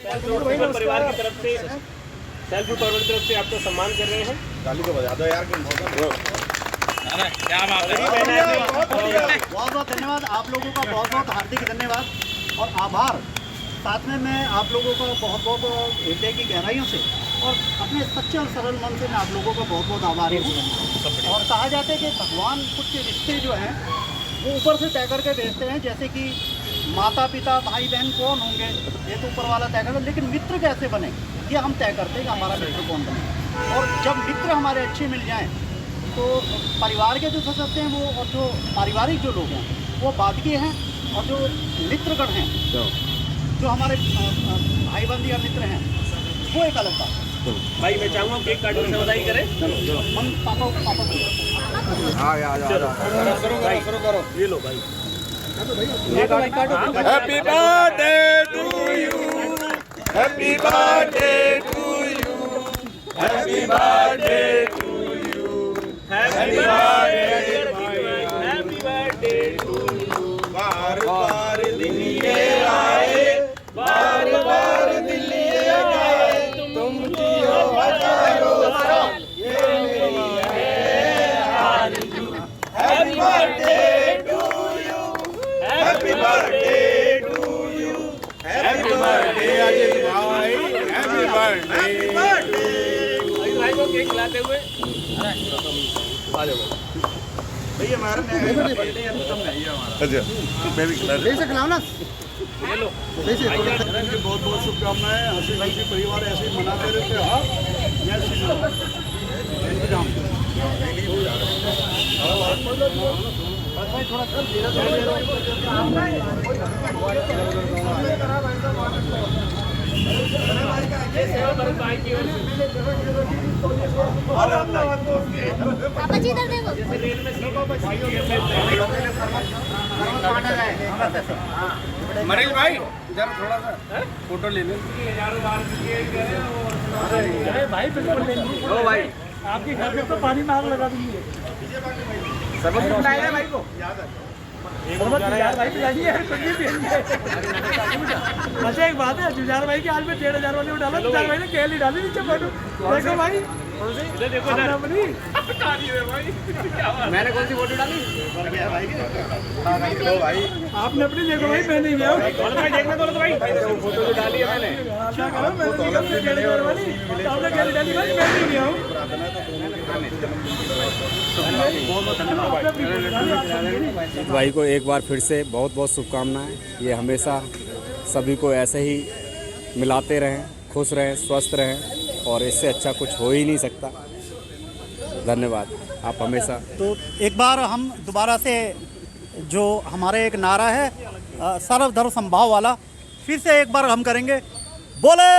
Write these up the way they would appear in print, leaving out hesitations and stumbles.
परिवार की तरफ से, सेल्फ ग्रुप परिवार की तरफ से आपको सम्मान कर रहे हैं। गाली को बजा दो यार। क्या बात है। बहुत बहुत धन्यवाद आप लोगों का, बहुत बहुत हार्दिक धन्यवाद और आभार। साथ में मैं आप लोगों का बहुत बहुत हृदय की गहराइयों से और अपने सच्चे और सरल मन से मैं आप लोगों का बहुत बहुत आभारी हूँ। और कहा जाता है कि भगवान कुछ रिश्ते जो हैं वो ऊपर से तय करके भेजते हैं, जैसे कि माता पिता भाई बहन कौन होंगे ये तो ऊपर वाला तय करता है, लेकिन मित्र कैसे बने ये हम तय करते हैं कि हमारा मित्र कौन बने। और जब मित्र हमारे अच्छे मिल जाएँ तो परिवार के जो सदस्य हैं वो और जो पारिवारिक जो लोग हैं वो बाद के हैं, और जो मित्रगण हैं जो हमारे भाई बंधु या मित्र हैं वो एक अलग बात है। भाई मैं चाहूँगा केक काटने से बधाई करें। हम पापा करो ये लो भाई। Happy birthday to you, happy birthday to you, happy birthday to you, happy birthday to you. बार बार दिन ये आए, बार बार दिन ये आए, तुम जियो हजारों साल, ये मेरी है आरज़ू। Happy birthday to you, happy birthday to you, happy birthday Ajit भाई, हैप्पी बर्थडे। भाई को केक खिलाते हुए आ जाओ भैया हमारा बर्थडे है तो नहीं है हमारा। अच्छा मैं भी खिला ले से खिलाओ ना। ये लो। बहुत बहुत शुभकामनाएं। हंसी खुशी परिवार ऐसे ही मनाते रहते हैं। थोड़ा पापा जी इधर देखो। मनीष भाई इधर थोड़ा सा फोटो ले लें। अरे भाई बिल्कुल नहीं। लो भाई आपके घर में तो पानी में आग लगा देंगे। सबको खिलाएगा भाई को। जुझार भाई पिलाइए यार, कुछ भी पिलाइए। अच्छा एक बात है, जुझार भाई के हाल में 1500 वाले में डाला, जुझार भाई ने केल ही डाली नीचे फोटो। देखो भाई इधर देखो इधर। मैंने कौन सी फोटो डाली? आपने अपनी देखो भाई, मैं नहीं गया हूँ। भाई देखना तो भाई फोटो जो डाली है मैंने। क्या करो, मैंने नहीं कहा 1500 वाली, आपने केल डाली भाई, मैं नहीं गया हूँ। भाई को एक बार फिर से बहुत बहुत शुभकामनाएं। ये हमेशा सभी को ऐसे ही मिलाते रहें, खुश रहें, स्वस्थ रहें, और इससे अच्छा कुछ हो ही नहीं सकता। धन्यवाद आप हमेशा। तो एक बार हम दोबारा से जो हमारे एक नारा है सर्वधर्म संभाव वाला, फिर से एक बार हम करेंगे। बोले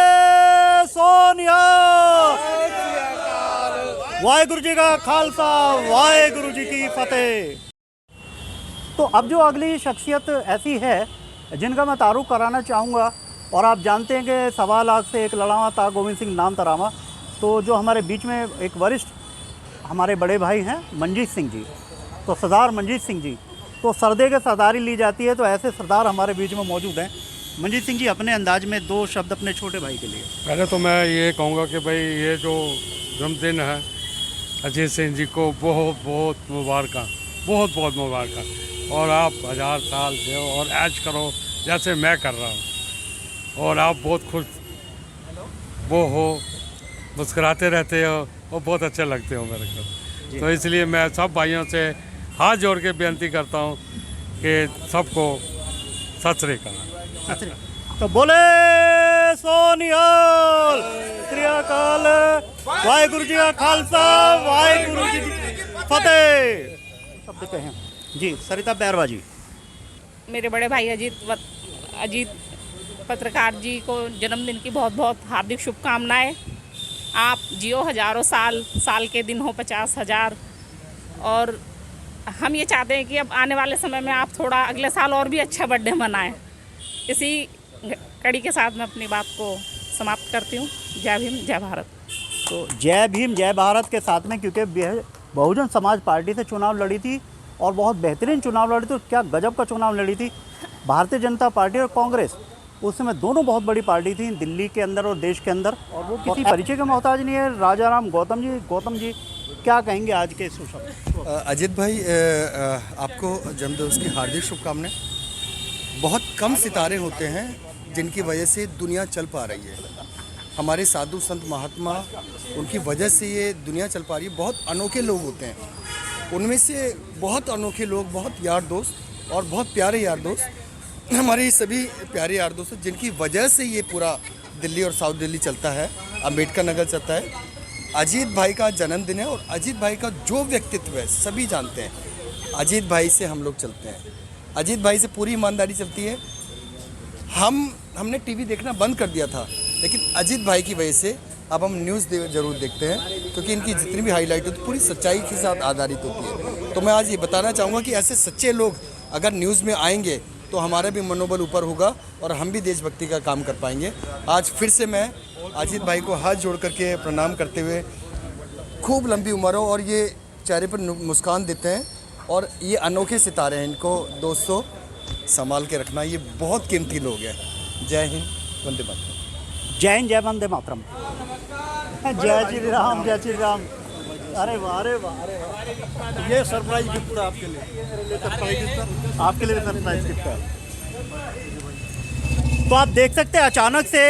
सोनिया, वाहेगुरु जी का खालसा, वाहेगुरु जी की फतेह। तो अब जो अगली शख्सियत ऐसी है जिनका मैं तारुफ कराना चाहूँगा, और आप जानते हैं कि 1.25 लाख से एक लड़ावा था, गोविंद सिंह नाम तरामा। तो जो हमारे बीच में एक वरिष्ठ हमारे बड़े भाई हैं मंजीत सिंह जी, तो सरदार मंजीत सिंह जी, तो सरदे के सरदारी ली जाती है, तो ऐसे सरदार हमारे बीच में मौजूद हैं। मंजीत सिंह जी अपने अंदाज में 2 शब्द अपने छोटे भाई के लिए। पहले तो मैं ये कहूँगा कि भाई ये जो जन्मदिन है अजीत सिंह जी को बहुत बहुत मुबारक, बहुत बहुत मुबारक, और आप 1000 साल जियो और ऐश करो जैसे मैं कर रहा हूँ, और आप बहुत खुश वो हो, मुस्कुराते रहते हो और बहुत अच्छे लगते हो मेरे को। तो इसलिए मैं सब भाइयों से हाथ जोड़ के बेनती करता हूँ कि सबको सत श्री अकाल। तो बोले सोनिहाल, श्री अकाल, वाहेगुरु जी का खालसा, वाहेगुरु जी की फतेह। शब्द कहें जी। सरिता बैरवा जी। मेरे बड़े भाई अजीत पत्रकार जी को जन्मदिन की बहुत बहुत हार्दिक शुभकामनाएं। आप जियो हजारों साल, साल के दिन हो 50,000, और हम ये चाहते हैं कि अब आने वाले समय में आप थोड़ा अगले साल और भी अच्छा बर्थडे मनाएं। इसी कड़ी के साथ मैं अपनी बात को समाप्त करती हूँ। जय भीम, जय भारत। तो जय भीम, जय भारत के साथ में, क्योंकि बहुजन समाज पार्टी से चुनाव लड़ी थी और बहुत बेहतरीन चुनाव लड़ी थी, क्या गजब का चुनाव लड़ी थी। भारतीय जनता पार्टी और कांग्रेस उस समय दोनों बहुत बड़ी पार्टी थी दिल्ली के अंदर और देश के अंदर, और वो किसी परिचय का मोहताज नहीं है। राजा राम गौतम जी क्या कहेंगे आज के इस अवसर? अजीत भाई, आपको जन्मदिवस की हार्दिक शुभकामनाएं। बहुत कम सितारे होते हैं जिनकी वजह से दुनिया चल पा रही है। हमारे साधु संत महात्मा, उनकी वजह से ये दुनिया चल पा रही है। बहुत अनोखे लोग होते हैं, उनमें से बहुत अनोखे लोग, बहुत यार दोस्त और बहुत प्यारे यार दोस्त हमारे सभी प्यारे यार दोस्त हैं, जिनकी वजह से ये पूरा दिल्ली और साउथ दिल्ली चलता है, अम्बेडकर नगर चलता है। अजीत भाई का जन्मदिन है और अजीत भाई का जो व्यक्तित्व है सभी जानते हैं। अजीत भाई से हम लोग चलते हैं, अजीत भाई से पूरी ईमानदारी चलती है। हमने टीवी देखना बंद कर दिया था, लेकिन अजीत भाई की वजह से अब हम न्यूज़ ज़रूर देखते हैं, क्योंकि इनकी जितनी भी हाईलाइट होती है पूरी सच्चाई के साथ आधारित होती है। तो मैं आज ये बताना चाहूँगा कि ऐसे सच्चे लोग अगर न्यूज़ में आएंगे तो हमारा भी मनोबल ऊपर होगा और हम भी देशभक्ति का काम कर पाएंगे। आज फिर से मैं अजीत भाई को हाथ जोड़ करके प्रणाम करते हुए, खूब लंबी उम्र हो और ये चेहरे पर मुस्कान देते हैं, और ये अनोखे सितारे हैं, इनको दोस्तों संभाल के रखना, ये बहुत कीमती लोग हैं। जय हिंद, वंदे मातरम। जय हिंद, जय वंदे मातरम। जय श्री राम, जय श्री राम। अरे वाह, अरे वाह, अरे वाह। ये सरप्राइज गिफ्ट था आपके लिए, आपके लिए भी सरप्राइज गिफ्ट है। तो आप देख सकते हैं अचानक से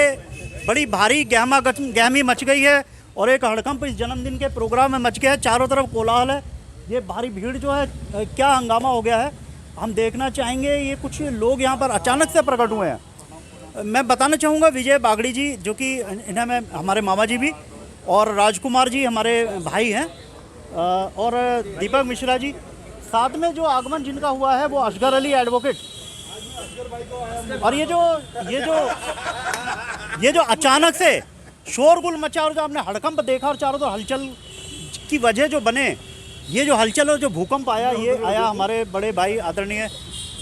बड़ी भारी गहमी मच गई है और एक हड़कंप इस जन्मदिन के प्रोग्राम में मच गया है। चारों तरफ कोलाहल है, ये भारी भीड़ जो है, क्या हंगामा हो गया है हम देखना चाहेंगे। ये कुछ लोग यहाँ पर अचानक से प्रकट हुए हैं। मैं बताना चाहूँगा विजय बागड़ी जी, जो कि इन्हें मैं हमारे मामा जी भी, और राजकुमार जी हमारे भाई हैं, और दीपक मिश्रा जी, साथ में जो आगमन जिनका हुआ है वो असगर अली एडवोकेट। और ये जो अचानक से शोरगुल मचा और जो आपने हड़कंप देखा और चारों तरफ हलचल की वजह जो बने, ये जो हलचल और जो भूकंप आया, ये आया हमारे बड़े भाई आदरणीय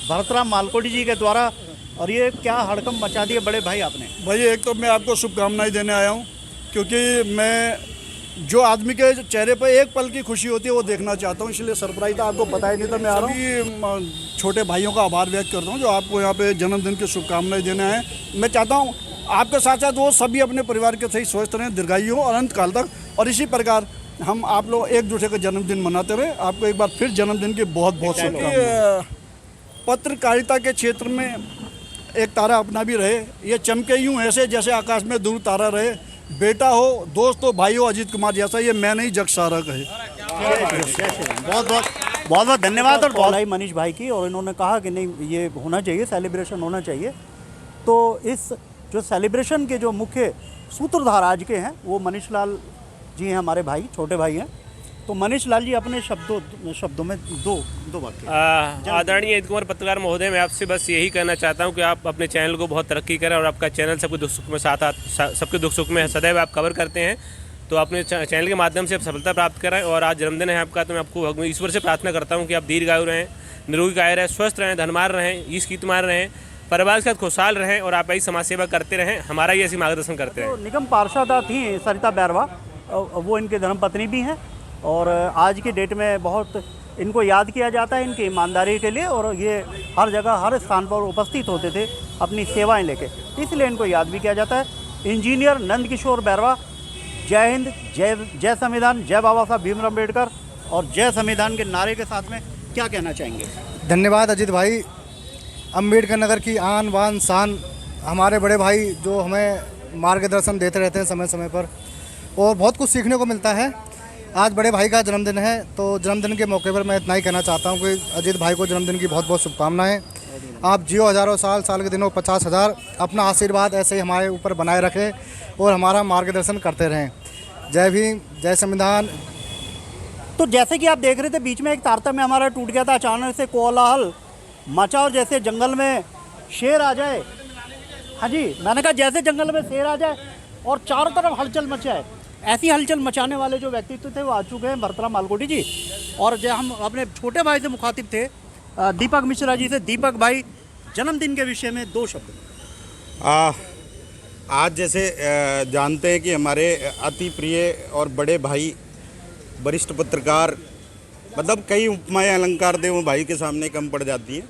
भरतराम मालकोटी जी के द्वारा। और ये क्या हड़कंप मचा दिया बड़े भाई आपने? भाई एक तो मैं आपको शुभकामनाएं देने आया हूँ, क्योंकि मैं जो आदमी के चेहरे पर एक पल की खुशी होती है वो देखना चाहता हूँ, इसलिए सरप्राइज था, आपको बताया नहीं था। मैं आ रहा हूँ, छोटे भाइयों का आभार व्यक्त करता हूँ जो आपको यहाँ पे जन्मदिन की शुभकामनाएं देने आए। मैं चाहता हूँ आपके साथ साथ वो सभी अपने परिवार के सही स्वस्थ रहें, दीर्घायु हो और अनंत काल तक, और इसी प्रकार हम आप लोग एक दूसरे का जन्मदिन मनाते रहे। आपको एक बार फिर जन्मदिन की बहुत बहुत शुभकामनाएं। पत्रकारिता के क्षेत्र में एक तारा अपना भी रहे, ये चमके यूँ ऐसे जैसे आकाश में ध्रुव तारा रहे। बेटा हो, दोस्त हो, भाई हो अजीत कुमार जैसा, ये मैं नहीं जग सारा कहे। बहुत बहुत धन्यवाद। और बहुत मनीष भाई की, और इन्होंने कहा कि नहीं ये होना चाहिए, सेलिब्रेशन होना चाहिए। तो इस जो सेलिब्रेशन के जो मुख्य सूत्रधार आज के हैं वो मनीष लाल जी हैं, हमारे भाई, छोटे भाई हैं। तो मनीष लाल जी अपने शब्दों में दो वाक्य। आदरणीय अजीत कुमार पत्रकार महोदय, मैं आपसे बस यही कहना चाहता हूं कि आप अपने चैनल को बहुत तरक्की करें और आपका चैनल सबके दुख सुख में सबके दुख सुख में सदैव आप कवर करते हैं। तो अपने चैनल के माध्यम से आप सफलता प्राप्त करें। और आज जन्मदिन है आपका, तो मैं आपको ईश्वर से प्रार्थना करता हूँ कि आप दीर्घायु रहें, निरोगी काया रहें, स्वस्थ रहें, धनमार रहें, ईश कीर्तिमान रहें, परिवार के साथ खुशहाल रहें और आप ऐसी समाज सेवा करते रहें, हमारा ही ऐसी मार्गदर्शन करते रहें। तो निगम पार्षदा थी सरिता बैरवा, वो इनके धर्मपत्नी भी हैं, और आज की डेट में बहुत इनको याद किया जाता है इनकी ईमानदारी के लिए, और ये हर जगह हर स्थान पर उपस्थित होते थे अपनी सेवाएं लेके, इसलिए इनको याद भी किया जाता है। इंजीनियर नंद किशोर बैरवा, जय हिंद, जय संविधान, जय बाबा साहब भीमराव अम्बेडकर और जय संविधान के नारे के साथ में क्या कहना चाहेंगे? धन्यवाद अजीत भाई। अम्बेडकर नगर की आन बान शान हमारे बड़े भाई जो हमें मार्गदर्शन देते रहते हैं समय समय पर, और बहुत कुछ सीखने को मिलता है। आज बड़े भाई का जन्मदिन है, तो जन्मदिन के मौके पर मैं इतना ही कहना चाहता हूँ कि अजीत भाई को जन्मदिन की बहुत बहुत शुभकामनाएं। आप जियो हज़ारों साल, साल के दिनों 50,000। अपना आशीर्वाद ऐसे ही हमारे ऊपर बनाए रखें और हमारा मार्गदर्शन करते रहें। जय भीम, जय संविधान। तो जैसे कि आप देख रहे थे, बीच में एक तारतम्य हमारा टूट गया था, अचानक से कोलाहल मचा, और जैसे जंगल में शेर आ जाए, हाँ जी, मैंने कहा जैसे जंगल में शेर आ जाए और चारों तरफ हलचल मचाए, ऐसी हलचल मचाने वाले जो व्यक्तित्व थे वो आ चुके हैं, भरतराम मालकोटी जी। और जो हम अपने छोटे भाई से मुखातिब थे दीपक मिश्रा जी से। दीपक भाई, जन्मदिन के विषय में 2 शब्द। आज जैसे जानते हैं कि हमारे अति प्रिय और बड़े भाई, वरिष्ठ पत्रकार, मतलब कई उपमाएं अलंकार दें वो भाई के सामने कम पड़ जाती हैं।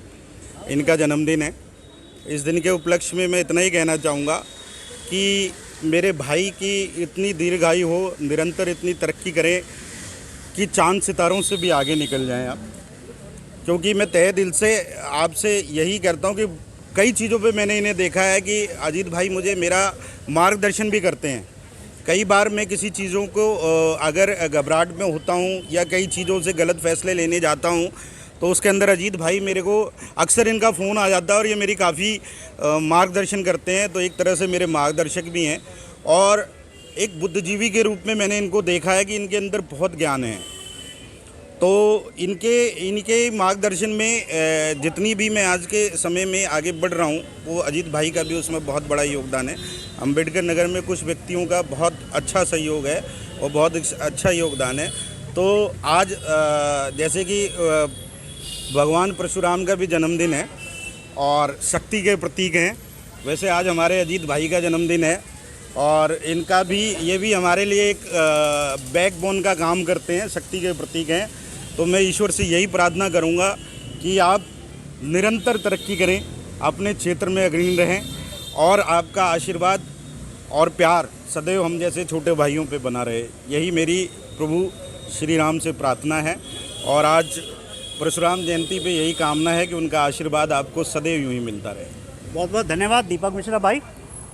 इनका जन्मदिन है, इस दिन के उपलक्ष्य में मैं इतना ही कहना चाहूँगा कि मेरे भाई की इतनी दीर्घायु हो, निरंतर इतनी तरक्की करें कि चांद सितारों से भी आगे निकल जाएं आप। क्योंकि मैं तहे दिल से आपसे यही करता हूँ कि कई चीज़ों पे मैंने इन्हें देखा है कि अजीत भाई मुझे मेरा मार्गदर्शन भी करते हैं। कई बार मैं किसी चीज़ों को अगर घबराहट में होता हूँ या कई चीज़ों से गलत फैसले लेने जाता हूँ तो उसके अंदर अजीत भाई मेरे को अक्सर इनका फ़ोन आ जाता है और ये मेरी काफ़ी मार्गदर्शन करते हैं। तो एक तरह से मेरे मार्गदर्शक भी हैं और एक बुद्धिजीवी के रूप में मैंने इनको देखा है कि इनके अंदर बहुत ज्ञान है। तो इनके मार्गदर्शन में जितनी भी मैं आज के समय में आगे बढ़ रहा हूँ वो अजीत भाई का भी उसमें बहुत बड़ा योगदान है। अंबेडकर नगर में कुछ व्यक्तियों का बहुत अच्छा सहयोग है और बहुत अच्छा योगदान है। तो आज जैसे कि भगवान परशुराम का भी जन्मदिन है और शक्ति के प्रतीक हैं, वैसे आज हमारे अजीत भाई का जन्मदिन है और इनका भी ये भी हमारे लिए एक बैकबोन का काम करते हैं, शक्ति के प्रतीक हैं। तो मैं ईश्वर से यही प्रार्थना करूंगा कि आप निरंतर तरक्की करें, अपने क्षेत्र में अग्रणी रहें और आपका आशीर्वाद और प्यार सदैव हम जैसे छोटे भाइयों पे बना रहे। यही मेरी प्रभु श्री राम से प्रार्थना है और आज परशुराम जयंती पे यही कामना है कि उनका आशीर्वाद आपको सदैव यूँ ही मिलता रहे। बहुत बहुत धन्यवाद दीपक मिश्रा भाई,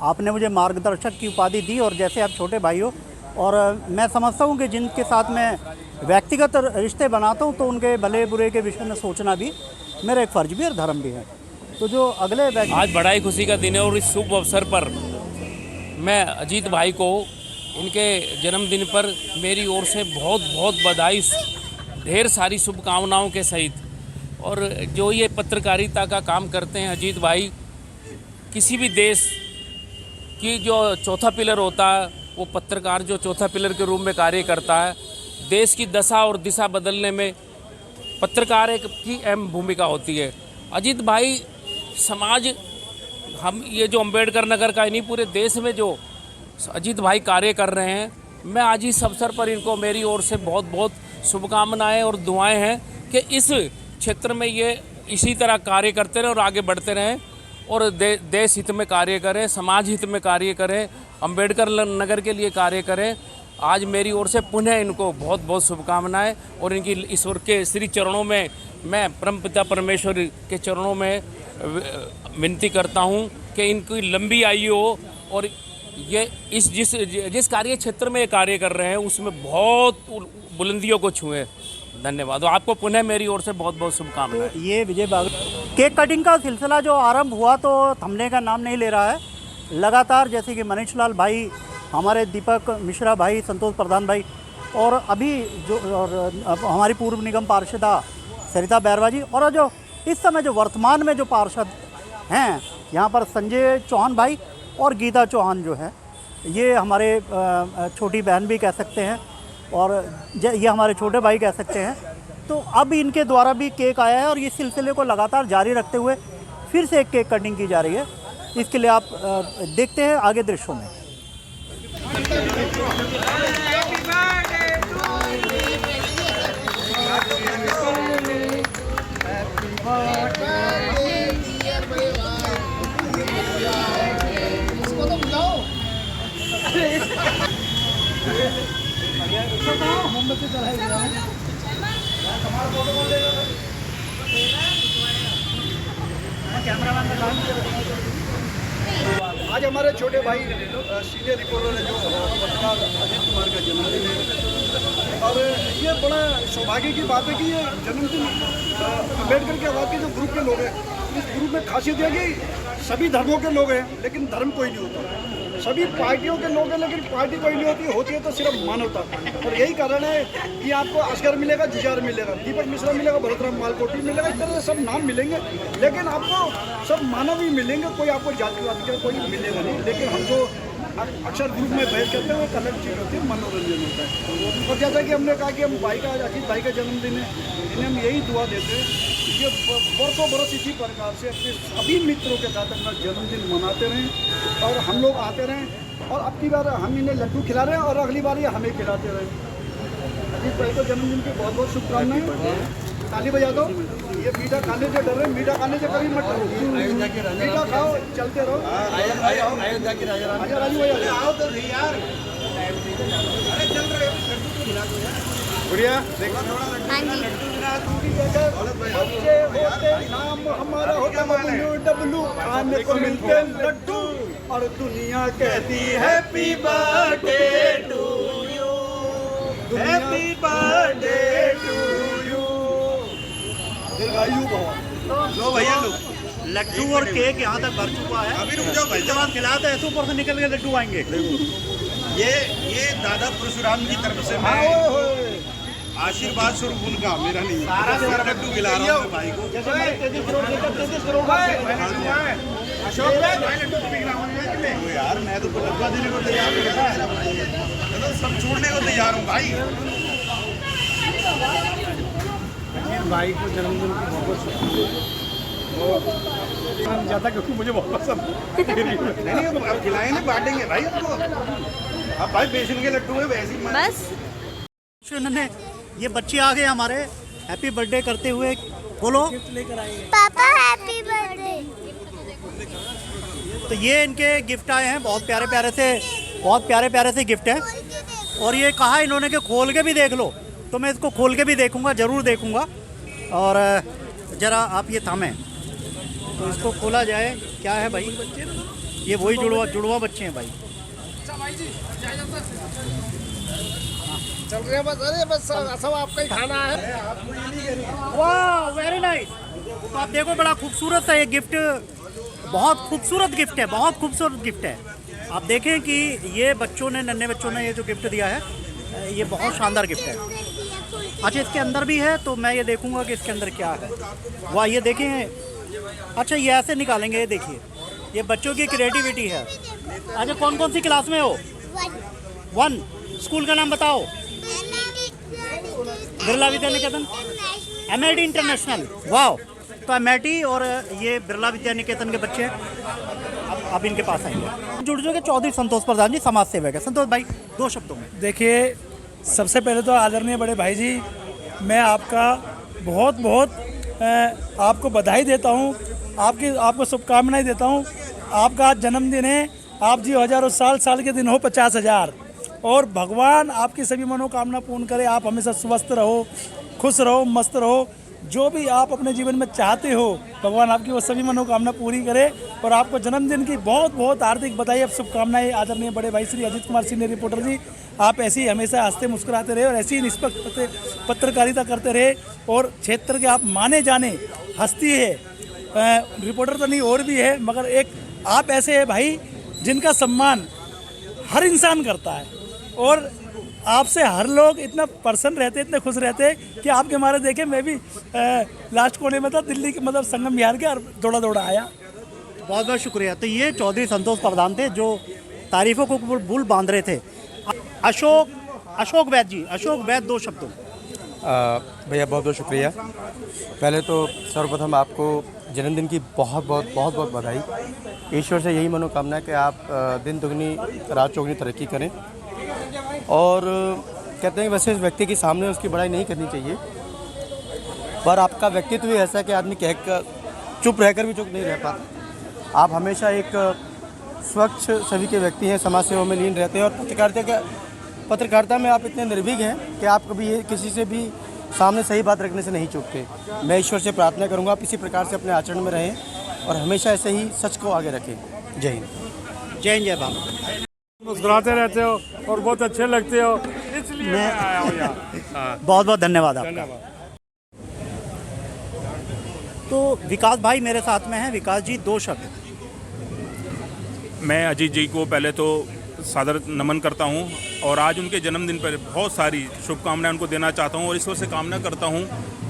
आपने मुझे मार्गदर्शक की उपाधि दी और जैसे आप छोटे भाई हो और मैं समझता हूँ कि जिनके साथ मैं व्यक्तिगत रिश्ते बनाता हूँ तो उनके भले बुरे के विषय में सोचना भी मेरा एक फ़र्ज भी और धर्म भी है। तो जो अगले आज बड़ा ही खुशी का दिन है और इस शुभ अवसर पर मैं अजीत भाई को इनके जन्मदिन पर मेरी ओर से बहुत बहुत बधाई, ढेर सारी शुभकामनाओं के सहित। और जो ये पत्रकारिता का काम करते हैं अजीत भाई, किसी भी देश की जो चौथा पिलर होता है वो पत्रकार जो चौथा पिलर के रूप में कार्य करता है। देश की दशा और दिशा बदलने में पत्रकार एक की अहम भूमिका होती है। अजीत भाई समाज, हम ये जो अंबेडकर नगर का नहीं पूरे देश में जो अजीत भाई कार्य कर रहे हैं, मैं आज इस अवसर पर इनको मेरी ओर से बहुत बहुत शुभकामनाएं और दुआएं हैं कि इस क्षेत्र में ये इसी तरह कार्य करते रहें और आगे बढ़ते रहें और देश हित में कार्य करें, समाज हित में कार्य करें, अंबेडकर नगर के लिए कार्य करें। आज मेरी ओर से पुनः इनको बहुत बहुत शुभकामनाएं और इनकी ईश्वर के श्री चरणों में मैं परमपिता परमेश्वर के चरणों में विनती करता हूं कि इनकी लंबी आयु हो और ये जिस कार्य क्षेत्र में ये कार्य कर रहे हैं उसमें बहुत बुलंदियों को छुएं। धन्यवाद। आपको पुनः मेरी ओर से बहुत बहुत शुभकामनाएं। तो ये विजय बाग केक कटिंग का सिलसिला जो आरंभ हुआ तो थमने का नाम नहीं ले रहा है। लगातार जैसे कि मनीष लाल भाई, हमारे दीपक मिश्रा भाई, संतोष प्रधान भाई और अभी जो हमारी पूर्व निगम पार्षदा सरिता बैरवा जी और जो इस समय जो वर्तमान में जो पार्षद हैं यहाँ पर संजय चौहान भाई और गीता चौहान जो है, ये हमारे छोटी बहन भी कह सकते हैं और ये हमारे छोटे भाई कह सकते हैं। तो अब इनके द्वारा भी केक आया है और इस सिलसिले को लगातार जारी रखते हुए फिर से एक केक कटिंग की जा रही है। इसके लिए आप देखते हैं आगे दृश्यों में। आज हमारे छोटे भाई सीनियर रिपोर्टर है जो पत्रकार अजीत कुमार का जन्मदिन है और ये बड़ा सौभाग्य की बात है कि ये जन्मदिन अम्बेडकर के आवाज़ के जो ग्रुप के लोग हैं, इस ग्रुप में खासियत है कि सभी धर्मों के लोग हैं लेकिन धर्म कोई नहीं होता। सभी पार्टियों के लोग हैं लेकिन पार्टी कोई नहीं होती है तो सिर्फ मानवता। और यही कारण है कि आपको असगर मिलेगा, जुझार मिलेगा, दीपक मिश्रा मिलेगा, भरतराम मालकोटी मिलेगा, इस तरह से सब नाम मिलेंगे लेकिन आपको सब मानव ही मिलेंगे। कोई आपको जातिवाद का कोई मिलेगा नहीं। लेकिन हम जो अक्सर ग्रुप में बहस करते हैं वो अलग चीज़ होती है, मनोरंजन होता है। और जैसा कि हमने कहा कि हम भाई का अजीत भाई का जन्मदिन है, इन्हें हम यही दुआ देते हैं कि बरसों बरस इसी प्रकार से अपने सभी मित्रों के साथ अपना जन्मदिन मनाते रहें और हम लोग आते रहें। और अब की बार हम इन्हें लड्डू खिला रहे हैं और अगली बार ये हमें खिलाते रहें। अजीत भाई को जन्मदिन की बहुत बहुत शुभकामनाएं। ताली बजा दो। ये मीठा खाने से डर रहे, मीठा खाने से कभी मत डरो, मीठा खाओ, चलते रहो। अयोध्या की राजा रानी आओ तो यार, अरे चल रहे बढ़िया देखो थोड़ा। हाँ जी। बच्चे होते नाम हमारा होता डब्लू, खाने को मिलते लड्डू और दुनिया कहती happy birthday to you, happy birthday to you, दीर्घायु भव। लो भैया लो, लड्डू और केक यहाँ तक भर चुका है। अभी रुक जाओ भाई, जब आप खिलाते हैं तो ऊपर से निकल के लड्डू आएंगे। ये दादा परशुराम की तरफ से मैं आशीर्वाद स्वरूप उनका, मेरा नहीं, सारा लड्डू खिला रहा हूँ भाई को। जैसे मैं 33 करोड़ लेकर 33 करोड़ अशोक भाई लड्डू यार, मैं तो डब्बा देने को तैयार हूँ, सब छोड़ने को तैयार हूँ भाई। भाई को जन्मदिन की बहुत शुभकामनाएं ज़्यादा, क्योंकि मुझे बहुत पसंद है। नहीं अब खिलाएंगे, बांटेंगे भाई उनको। अब भाई बेसन के लड्डू है वैसे ही बस इन्होंने, ये बच्चे आ गए हमारे हैप्पी बर्थडे करते हुए। बोलो पापा हैप्पी बर्थडे। तो ये इनके गिफ्ट आए हैं, बहुत प्यारे प्यारे से गिफ्ट हैं। और ये कहा इन्होंने कि खोल के भी देख लो, तो मैं इसको खोल के भी देखूंगा, ज़रूर देखूंगा। और ज़रा आप ये थामें, तो इसको खोला जाए। क्या है भाई? ये वही जुड़वा बच्चे हैं भाई। चल रहे बस, अरे बस सब आपका ही खाना है। वाह वेरी नाइस। तो आप देखो, बड़ा खूबसूरत है ये गिफ्ट, बहुत खूबसूरत गिफ्ट है, बहुत खूबसूरत गिफ्ट है। आप देखें कि ये बच्चों ने, नन्हे बच्चों ने ये जो गिफ्ट दिया है, ये बहुत शानदार गिफ्ट है। अच्छा, इसके अंदर भी है, तो मैं ये देखूंगा कि इसके अंदर क्या है। वाह, ये देखें। अच्छा, ये ऐसे निकालेंगे, ये देखिए, ये बच्चों की क्रिएटिविटी है। अच्छा, कौन कौन सी क्लास में हो? 1। स्कूल का नाम बताओ। Birla Vidya Niketan, MIT international. वाह, तो MIT और ये बिरला विद्या निकेतन के बच्चे अब इनके पास आएंगे। जुड़ जाओगे। चौधरी संतोष प्रधान जी समाज सेवक है। संतोष भाई, 2 शब्दों में। देखिए, सबसे पहले तो आदरणीय बड़े भाई जी, मैं आपका बहुत आपको बधाई देता हूँ, आपको शुभकामनाएं देता हूँ। आपका आज जन्मदिन है, आप जी हजारों साल के दिन हो 50,000, और भगवान आपकी सभी मनोकामना पूर्ण करे। आप हमेशा स्वस्थ रहो, खुश रहो, मस्त रहो, जो भी आप अपने जीवन में चाहते हो, भगवान आपकी वो सभी मनोकामना पूरी करे। और आपको जन्मदिन की बहुत हार्दिक बधाई और शुभकामनाएं। आदरणीय बड़े भाई श्री अजीत कुमार सीनियर रिपोर्टर जी, आप ऐसे ही हमेशा हंसते मुस्कुराते रहे और ऐसी ही निष्पक्ष पत्रकारिता करते रहे, और क्षेत्र के आप माने जाने हस्ती है, रिपोर्टर तो नहीं और भी है, मगर एक आप ऐसे है भाई जिनका सम्मान हर इंसान करता है। और आपसे हर लोग इतना प्रसन्न रहते, इतने खुश रहते कि आपके हमारे देखे, मैं भी लास्ट कोने में था, दिल्ली के मतलब संगम विहार के, और दौड़ा आया। बहुत बहुत शुक्रिया। तो ये चौधरी संतोष प्रधान थे जो तारीफों को बुल बांध रहे थे। अशोक वैद जी, अशोक वैद, 2 शब्दों। भैया बहुत शुक्रिया। पहले तो सर्वप्रथम आपको जन्मदिन की बहुत बधाई। ईश्वर से यही मनोकामना है कि आप दिन दुगनी रात चौगनी तरक्की करें। और कहते हैं वैसे इस व्यक्ति के सामने उसकी बड़ाई नहीं करनी चाहिए, पर आपका व्यक्तित्व भी ऐसा है कि आदमी कहकर चुप रहकर भी चुप नहीं रह पाता। आप हमेशा एक स्वच्छ छवि के व्यक्ति हैं, समाज सेवा में लीन रहते हैं, और पत्रकारिता में आप इतने निर्भीक हैं कि आप कभी ये किसी से भी सामने सही बात रखने से नहीं चूकते। मैं ईश्वर से प्रार्थना करूंगा आप इसी प्रकार से अपने आचरण में रहें और हमेशा ऐसे ही सच को आगे रखें। जय हिंद। जय हिंद, जय भारत। मुस्कुराते रहते हो और बहुत अच्छे लगते हो, इसलिए मैं आया हूँ यहाँ। बहुत बहुत धन्यवाद आपका। तो विकास भाई मेरे साथ में हैं। विकास जी, 2 शब्द। मैं अजीत जी को पहले तो सादर नमन करता हूं, और आज उनके जन्मदिन पर बहुत सारी शुभकामनाएं उनको देना चाहता हूं, और ईश्वर से कामना करता हूं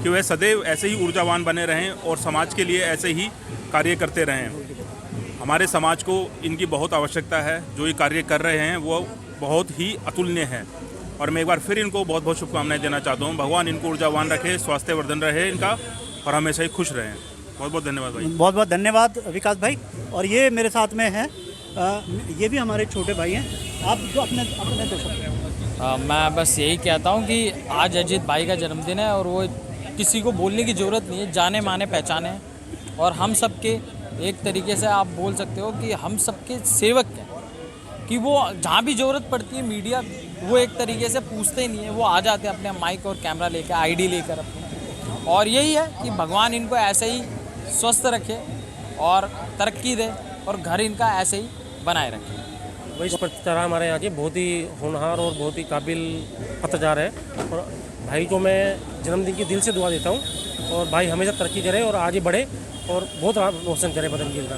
कि वह सदैव ऐसे ही ऊर्जावान बने रहें और समाज के लिए ऐसे ही कार्य करते रहें। हमारे समाज को इनकी बहुत आवश्यकता है। जो ये कार्य कर रहे हैं वो बहुत ही अतुलनीय है, और मैं एक बार फिर इनको बहुत बहुत शुभकामनाएं देना चाहता हूँ। भगवान इनको ऊर्जावान रखे, स्वास्थ्यवर्धन रहे इनका, और हमेशा ही खुश रहें। बहुत बहुत धन्यवाद भाई। बहुत बहुत धन्यवाद विकास भाई। और ये मेरे साथ में है, ये भी हमारे छोटे भाई हैं। आप जो अपने 2 शब्द। मैं बस यही कहता हूँ कि आज अजीत भाई का जन्मदिन है, और वो किसी को बोलने की ज़रूरत नहीं है, जाने माने पहचाने हैं और हम सब के एक तरीके से आप बोल सकते हो कि हम सबके सेवक हैं कि वो जहाँ भी ज़रूरत पड़ती है मीडिया वो एक तरीके से पूछते ही नहीं है, वो आ जाते हैं अपने माइक और कैमरा लेकर, आईडी लेकर अपने। और यही है कि भगवान इनको ऐसे ही स्वस्थ रखे और तरक्की दे और घर इनका ऐसे ही बनाए रखे। वही पत्रकार हमारे यहाँ के बहुत ही होनहार और बहुत ही काबिल पत्रकार है और भाई को मैं जन्मदिन की दिल से दुआ देता हूँ और भाई हमेशा तरक्की करे और आगे बढ़े और बहुत रोशन करे बदन गिल का।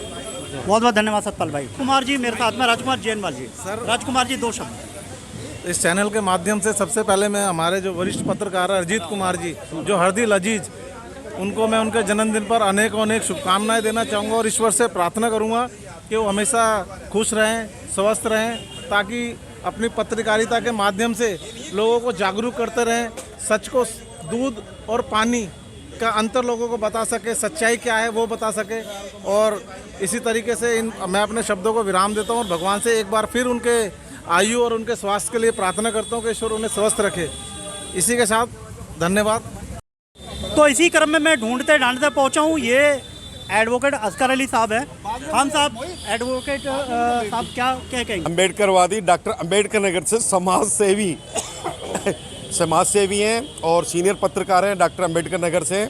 बहुत बहुत धन्यवाद सतपाल भाई। कुमार जी मेरे साथ में, राजकुमार जैनवाल जी। सर राजकुमार जी 2 शब्द। इस चैनल के माध्यम से सबसे पहले मैं हमारे जो वरिष्ठ पत्रकार हैं अरिजीत कुमार जी, जो हरदिल अजीज, उनको मैं उनके जन्मदिन पर अनेक शुभकामनाएं देना चाहूँगा और ईश्वर से प्रार्थना करूँगा कि वो हमेशा खुश रहें, स्वस्थ रहें, ताकि अपनी पत्रकारिता के माध्यम से लोगों को जागरूक करते रहें, सच को, दूध और पानी का अंतर लोगों को बता सके, सच्चाई क्या है वो बता सके। और इसी तरीके से मैं अपने शब्दों को विराम देता हूँ और भगवान से एक बार फिर उनके आयु और उनके स्वास्थ्य के लिए प्रार्थना करता हूँ कि ईश्वर उन्हें स्वस्थ रखे। इसी के साथ धन्यवाद। तो इसी क्रम में मैं ढूंढते पहुँचा हूँ, ये एडवोकेट असगर अली साहब है। खान साहब, एडवोकेट साहब क्या कहेंगे? अम्बेडकरवादी डॉक्टर अम्बेडकर नगर से समाज सेवी हैं और सीनियर पत्रकार हैं डॉक्टर अम्बेडकर नगर से।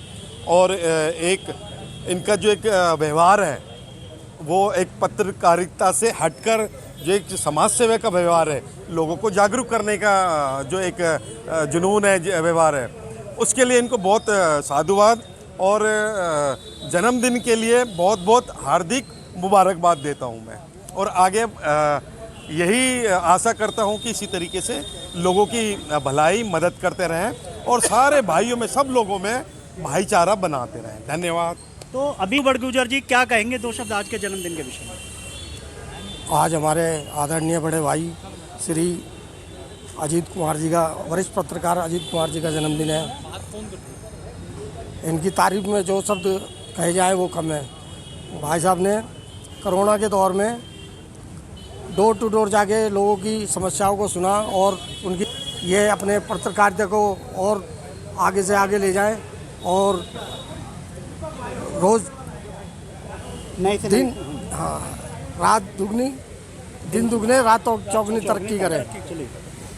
और एक इनका जो एक व्यवहार है वो एक पत्रकारिता से हटकर जो एक समाज सेवा का व्यवहार है, लोगों को जागरूक करने का जो एक जुनून है, व्यवहार है, उसके लिए इनको बहुत साधुवाद और जन्मदिन के लिए बहुत बहुत हार्दिक मुबारकबाद देता हूं मैं। और आगे यही आशा करता हूं कि इसी तरीके से लोगों की भलाई मदद करते रहें और सारे भाइयों में, सब लोगों में भाईचारा बनाते रहें। धन्यवाद। तो अभी बड़गुजर जी क्या कहेंगे 2 शब्द आज के जन्मदिन के विषय में? आज हमारे आदरणीय बड़े भाई श्री अजीत कुमार जी का, वरिष्ठ पत्रकार अजीत कुमार जी का जन्मदिन है। इनकी तारीफ में जो शब्द कहे जाए वो कम है। भाई साहब ने कोरोना के दौर में डोर टू डोर जाके लोगों की समस्याओं को सुना और उनकी ये अपने पत्रकारिता को और आगे से आगे ले जाएं और रोज़ दिन, हाँ, रात दुगनी, दिन दुगने, रात चौगनी तरक्की करें।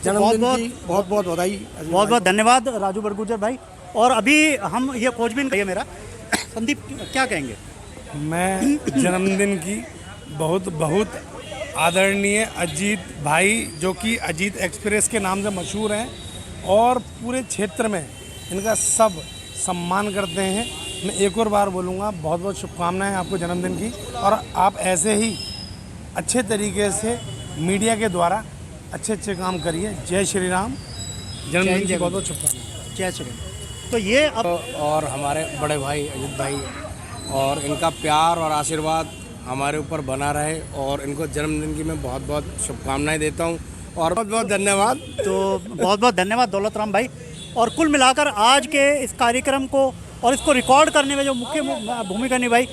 जन्मदिन की बहुत बहुत बधाई। बहुत बहुत धन्यवाद राजू बड़गुजर भाई। और अभी हम ये खोजबीन है मेरा संदीप, क्या कहेंगे? मैं जन्मदिन की बहुत आदरणीय अजीत भाई, जो कि अजीत एक्सप्रेस के नाम से मशहूर हैं और पूरे क्षेत्र में इनका सब सम्मान करते हैं। मैं एक और बार बोलूँगा, बहुत बहुत शुभकामनाएं आपको जन्मदिन की और आप ऐसे ही अच्छे तरीके से मीडिया के द्वारा अच्छे काम करिए। जय श्री राम। जन्मदिन की बहुत बहुत शुभकामनाएं। जय श्री राम। तो ये अब और हमारे बड़े भाई अजीत भाई और इनका प्यार और आशीर्वाद हमारे ऊपर बना रहे और इनको जन्मदिन की मैं बहुत बहुत शुभकामनाएं देता हूं और बहुत बहुत धन्यवाद। तो बहुत बहुत धन्यवाद दौलत राम भाई। और कुल मिलाकर आज के इस कार्यक्रम को और इसको रिकॉर्ड करने में जो मुख्य भूमिका निभाई,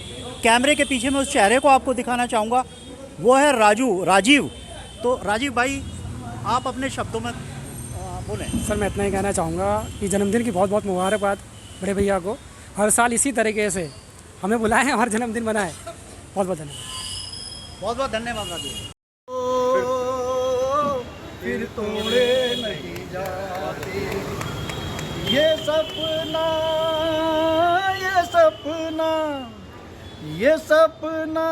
कैमरे के पीछे में उस चेहरे को आपको दिखाना चाहूँगा, वो है राजीव। तो राजीव भाई आप अपने शब्दों में बोलें। सर मैं इतना ही कहना चाहूँगा कि जन्मदिन की बहुत बहुत मुबारकबाद बड़े भैया को। हर साल इसी तरीके से हमें बुलाएं और जन्मदिन मनाएं। बहुत बहुत धन्यवाद। बहुत बहुत धन्यवाद राजीव। फिर तोड़े नहीं जाते ये सपना, ये सपना, ये सपना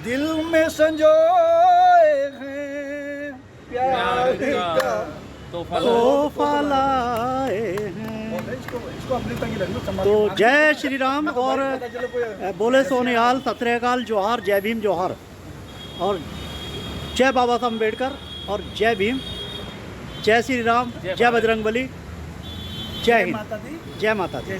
दिल में संजोए हैं, प्यार का तोहफा लाए हैं। तो जय श्री राम और बोले सोनिहाल, सत श्री अकाल, जोहार, जय भीम जोहार और जय बाबा साहब अम्बेडकर और जय भीम, जय श्री राम, जय बजरंगबली, जय हिंद, जय माता दी।